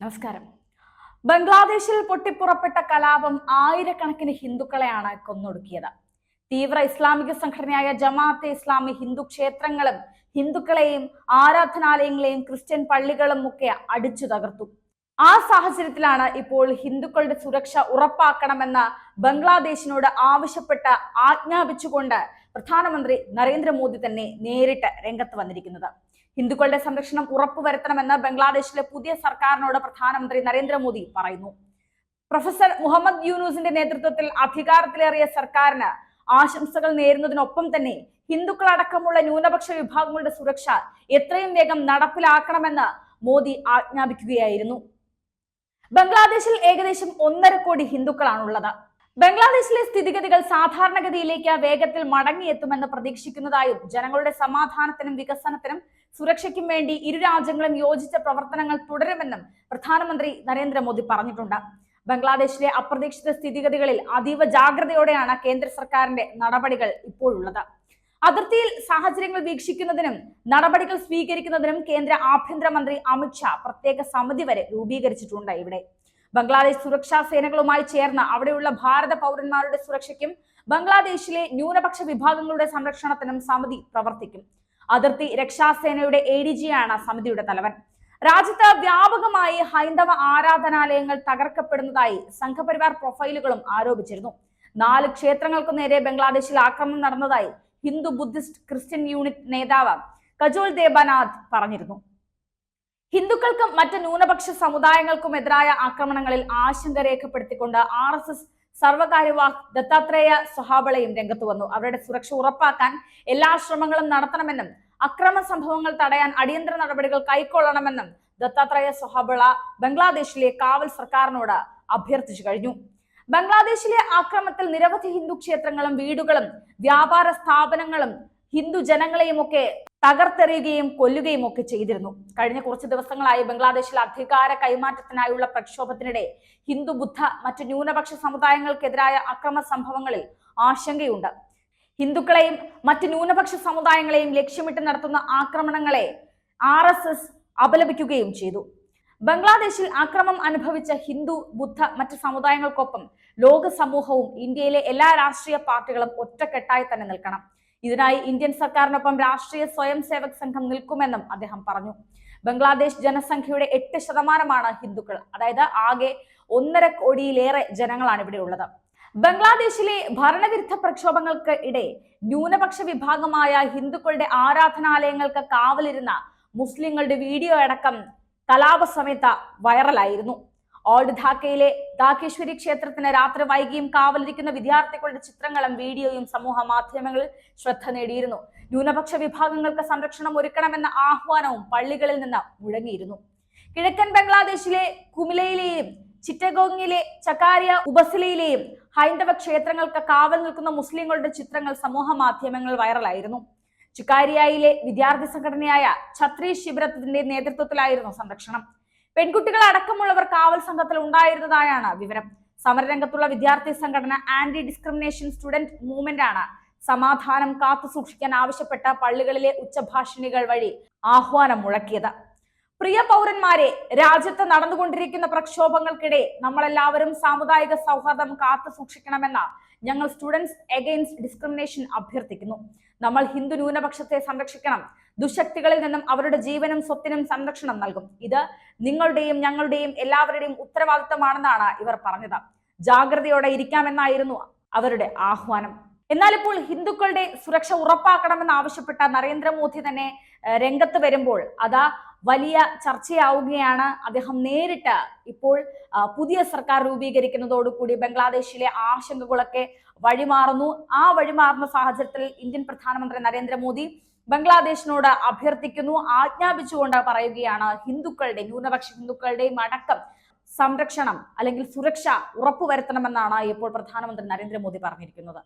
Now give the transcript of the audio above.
നമസ്കാരം. ബംഗ്ലാദേശിൽ പൊട്ടിപ്പുറപ്പെട്ട കലാപം ആയിരക്കണക്കിന് ഹിന്ദുക്കളെയാണ് കൊന്നൊടുക്കിയത്. തീവ്ര ഇസ്ലാമിക സംഘടനയായ ജമാഅത്തെ ഇസ്ലാമി ഹിന്ദു ക്ഷേത്രങ്ങളും ഹിന്ദുക്കളെയും ആരാധനാലയങ്ങളെയും ക്രിസ്ത്യൻ പള്ളികളും ഒക്കെ അടിച്ചു തകർത്തു. ആ സാഹചര്യത്തിലാണ് ഇപ്പോൾ ഹിന്ദുക്കളുടെ സുരക്ഷ ഉറപ്പാക്കണമെന്ന് ബംഗ്ലാദേശിനോട് ആവശ്യപ്പെട്ട് ആജ്ഞാപിച്ചുകൊണ്ട് പ്രധാനമന്ത്രി നരേന്ദ്രമോദി തന്നെ നേരിട്ട് രംഗത്ത് വന്നിരിക്കുന്നത്. ഹിന്ദുക്കളുടെ സംരക്ഷണം ഉറപ്പുവരുത്തണമെന്ന് ബംഗ്ലാദേശിലെ പുതിയ സർക്കാരിനോട് പ്രധാനമന്ത്രി നരേന്ദ്രമോദി പറയുന്നു. പ്രൊഫസർ മുഹമ്മദ് യൂനൂസിന്റെ നേതൃത്വത്തിൽ അധികാരത്തിലേറിയ സർക്കാരിന് ആശംസകൾ നേരുന്നതിനൊപ്പം തന്നെ ഹിന്ദുക്കളടക്കമുള്ള ന്യൂനപക്ഷ വിഭാഗങ്ങളുടെ സുരക്ഷ എത്രയും വേഗം നടപ്പിലാക്കണമെന്ന് മോദി ആജ്ഞാപിക്കുകയായിരുന്നു. ബംഗ്ലാദേശിൽ ഏകദേശം 1.5 കോടി ഹിന്ദുക്കളാണുള്ളത്. ബംഗ്ലാദേശിലെ സ്ഥിതിഗതികൾ സാധാരണഗതിയിലേക്ക് വേഗത്തിൽ മടങ്ങിയെത്തുമെന്ന് പ്രതീക്ഷിക്കുന്നതായും ജനങ്ങളുടെ സമാധാനത്തിനും വികസനത്തിനും സുരക്ഷയ്ക്കും വേണ്ടി ഇരു രാജ്യങ്ങളും യോജിച്ച പ്രവർത്തനങ്ങൾ തുടരുമെന്നും പ്രധാനമന്ത്രി നരേന്ദ്രമോദി പറഞ്ഞിട്ടുണ്ട്. ബംഗ്ലാദേശിലെ അപ്രതീക്ഷിത സ്ഥിതിഗതികളിൽ അതീവ ജാഗ്രതയോടെയാണ് കേന്ദ്ര സർക്കാരിന്റെ നടപടികൾ ഇപ്പോഴുള്ളത്. അതിർത്തിയിൽ സാഹചര്യങ്ങൾ വീക്ഷിക്കുന്നതിനും നടപടികൾ സ്വീകരിക്കുന്നതിനും കേന്ദ്ര ആഭ്യന്തരമന്ത്രി അമിത്ഷാ പ്രത്യേക സമിതി വരെ രൂപീകരിച്ചിട്ടുണ്ട്. ഇവിടെ ബംഗ്ലാദേശ് സുരക്ഷാ സേനകളുമായി ചേർന്ന് അവിടെയുള്ള ഭാരത പൗരന്മാരുടെ സുരക്ഷയ്ക്കും ബംഗ്ലാദേശിലെ ന്യൂനപക്ഷ വിഭാഗങ്ങളുടെ സംരക്ഷണത്തിനും സമിതി പ്രവർത്തിക്കും. അതിർത്തി രക്ഷാസേനയുടെ ADG ആണ് സമിതിയുടെ തലവൻ. രാജ്യത്ത് വ്യാപകമായി ഹൈന്ദവ ആരാധനാലയങ്ങൾ തകർക്കപ്പെടുന്നതായി സംഘപരിവാർ പ്രൊഫൈലുകളും ആരോപിച്ചിരുന്നു. 4 ക്ഷേത്രങ്ങൾക്കു നേരെ ബംഗ്ലാദേശിൽ ആക്രമണം നടന്നതായി ഹിന്ദു ബുദ്ധിസ്റ്റ് ക്രിസ്ത്യൻ യൂണിറ്റ് നേതാവ് കജോൾ ദേബനാഥ് പറഞ്ഞിരുന്നു. ഹിന്ദുക്കൾക്കും മറ്റ് ന്യൂനപക്ഷ സമുദായങ്ങൾക്കും എതിരായ ആക്രമണങ്ങളിൽ ആശങ്ക രേഖപ്പെടുത്തിക്കൊണ്ട് RSS സർവകാര്യവാഹ് ദത്താത്രേയ സ്വഹാബളയും രംഗത്ത് വന്നു. അവരുടെ സുരക്ഷ ഉറപ്പാക്കാൻ എല്ലാ ശ്രമങ്ങളും നടത്തണമെന്നും അക്രമ സംഭവങ്ങൾ തടയാൻ അടിയന്തര നടപടികൾ കൈക്കൊള്ളണമെന്നും ദത്താത്രേയ സ്വഹാബള ബംഗ്ലാദേശിലെ കാവൽ സർക്കാരിനോട് അഭ്യർത്ഥിച്ചു കഴിഞ്ഞു. ബംഗ്ലാദേശിലെ ആക്രമണത്തിൽ നിരവധി ഹിന്ദു ക്ഷേത്രങ്ങളും വീടുകളും വ്യാപാര സ്ഥാപനങ്ങളും ഹിന്ദു ജനങ്ങളെയും ഒക്കെ തകർത്തെറിയുകയും കൊല്ലുകയും ഒക്കെ ചെയ്തിരുന്നു. കഴിഞ്ഞ കുറച്ച് ദിവസങ്ങളായി ബംഗ്ലാദേശിൽ അധികാര കൈമാറ്റത്തിനായുള്ള പ്രക്ഷോഭത്തിനിടെ ഹിന്ദു ബുദ്ധ മറ്റ് ന്യൂനപക്ഷ സമുദായങ്ങൾക്കെതിരായ അക്രമ സംഭവങ്ങളിൽ ആശങ്കയുണ്ട്. ഹിന്ദുക്കളെയും മറ്റ് ന്യൂനപക്ഷ സമുദായങ്ങളെയും ലക്ഷ്യമിട്ട് നടത്തുന്ന ആക്രമണങ്ങളെ RSS അപലപിക്കുകയും ചെയ്തു. ബംഗ്ലാദേശിൽ ആക്രമണം അനുഭവിച്ച ഹിന്ദു ബുദ്ധ മറ്റ് സമുദായങ്ങൾക്കൊപ്പം ലോക സമൂഹവും ഇന്ത്യയിലെ എല്ലാ രാഷ്ട്രീയ പാർട്ടികളും ഒറ്റക്കെട്ടായി തന്നെ നിൽക്കണം. ഇതിനായി ഇന്ത്യൻ സർക്കാരിനൊപ്പം രാഷ്ട്രീയ സ്വയം സേവക് സംഘം നിൽക്കുമെന്നും അദ്ദേഹം പറഞ്ഞു. ബംഗ്ലാദേശ് ജനസംഖ്യയുടെ 8% ഹിന്ദുക്കൾ, അതായത് ആകെ 1.5 കോടിയിലേറെ ജനങ്ങളാണ് ഇവിടെ ഉള്ളത്. ബംഗ്ലാദേശിലെ ഭരണവിരുദ്ധ പ്രക്ഷോഭങ്ങൾക്ക് ഇടെ ന്യൂനപക്ഷ വിഭാഗമായ ഹിന്ദുക്കളുടെ ആരാധനാലയങ്ങൾക്ക് കാവലിരുന്ന മുസ്ലിങ്ങളുടെ വീഡിയോ അടക്കം കലാപ സമയത്ത് വൈറലായിരുന്നു. ഓൾഡ് ധാക്കയിലെ ധാക്കേശ്വരി ക്ഷേത്രത്തിന് രാത്രി വൈകിയും കാവലിരിക്കുന്ന വിദ്യാർത്ഥികളുടെ ചിത്രങ്ങളും വീഡിയോയും സമൂഹ മാധ്യമങ്ങളിൽ ശ്രദ്ധ നേടിയിരുന്നു. ന്യൂനപക്ഷ വിഭാഗങ്ങൾക്ക് സംരക്ഷണം ഒരുക്കണമെന്ന ആഹ്വാനവും പള്ളികളിൽ നിന്ന് മുഴങ്ങിയിരുന്നു. കിഴക്കൻ ബംഗ്ലാദേശിലെ കുമിലയിലെയും ചിറ്റഗോങ്ങിലെ ചക്കാരിയ ഉപസിലയിലെയും ഹൈന്ദവ ക്ഷേത്രങ്ങൾക്ക് കാവൽ നിൽക്കുന്ന മുസ്ലിങ്ങളുടെ ചിത്രങ്ങൾ സമൂഹ മാധ്യമങ്ങളിൽ വൈറലായിരുന്നു. ചുക്കാരിയയിലെ വിദ്യാർത്ഥി സംഘടനയായ ഛത്രി ശിബിരത്തിന്റെ നേതൃത്വത്തിലായിരുന്നു സംരക്ഷണം. പെൺകുട്ടികൾ അടക്കമുള്ളവർ കാവൽ സംഘത്തിൽ ഉണ്ടായിരുന്നതായാണ് വിവരം. സമരരംഗത്തുള്ള വിദ്യാർത്ഥി സംഘടന ആന്റി ഡിസ്ക്രിമിനേഷൻ സ്റ്റുഡന്റ് മൂവ്മെന്റ് ആണ് സമാധാനം കാത്തു സൂക്ഷിക്കാൻ ആവശ്യപ്പെട്ട പള്ളികളിലെ ഉച്ചഭാഷിണികൾ വഴി ആഹ്വാനം മുഴക്കിയത്. പ്രിയ പൗരന്മാരെ, രാജ്യത്ത് നടന്നുകൊണ്ടിരിക്കുന്ന പ്രക്ഷോഭങ്ങൾക്കിടെ നമ്മളെല്ലാവരും സാമുദായിക സൗഹാർദ്ദം കാത്തു സൂക്ഷിക്കണമെന്ന് ഞങ്ങൾ സ്റ്റുഡൻസ് എഗെയിൻസ്റ്റ് ഡിസ്ക്രിമിനേഷൻ അഭ്യർത്ഥിക്കുന്നു. നമ്മൾ ഹിന്ദു ന്യൂനപക്ഷത്തെ സംരക്ഷിക്കണം. ദുശക്തികളിൽ നിന്നും അവരുടെ ജീവനും സ്വത്തിനും സംരക്ഷണം നൽകും. ഇത് നിങ്ങളുടെയും ഞങ്ങളുടെയും എല്ലാവരുടെയും ഉത്തരവാദിത്തമാണെന്നാണ് ഇവർ പറഞ്ഞത്. ജാഗ്രതയോടെ ഇരിക്കാമെന്നായിരുന്നു അവരുടെ ആഹ്വാനം. എന്നാൽ ഇപ്പോൾ ഹിന്ദുക്കളുടെ സുരക്ഷ ഉറപ്പാക്കണമെന്ന് ആവശ്യപ്പെട്ട നരേന്ദ്രമോദി തന്നെ രംഗത്ത് വരുമ്പോൾ അത് വലിയ ചർച്ചയാവുകയാണ്. അദ്ദേഹം നേരിട്ട് ഇപ്പോൾ പുതിയ സർക്കാർ രൂപീകരിക്കുന്നതോടുകൂടി ബംഗ്ലാദേശിലെ ആശങ്കകളൊക്കെ വഴിമാറുന്നു. ആ വഴിമാറുന്ന സാഹചര്യത്തിൽ ഇന്ത്യൻ പ്രധാനമന്ത്രി നരേന്ദ്രമോദി ബംഗ്ലാദേശിനോട് അഭ്യർത്ഥിക്കുന്നു, ആജ്ഞാപിച്ചുകൊണ്ട് പറയുകയാണ് ഹിന്ദുക്കളുടെ ന്യൂനപക്ഷ ഹിന്ദുക്കളുടെയും അടക്കം സംരക്ഷണം അല്ലെങ്കിൽ സുരക്ഷ ഉറപ്പുവരുത്തണമെന്നാണ് ഇപ്പോൾ പ്രധാനമന്ത്രി നരേന്ദ്രമോദി പറഞ്ഞിരിക്കുന്നത്.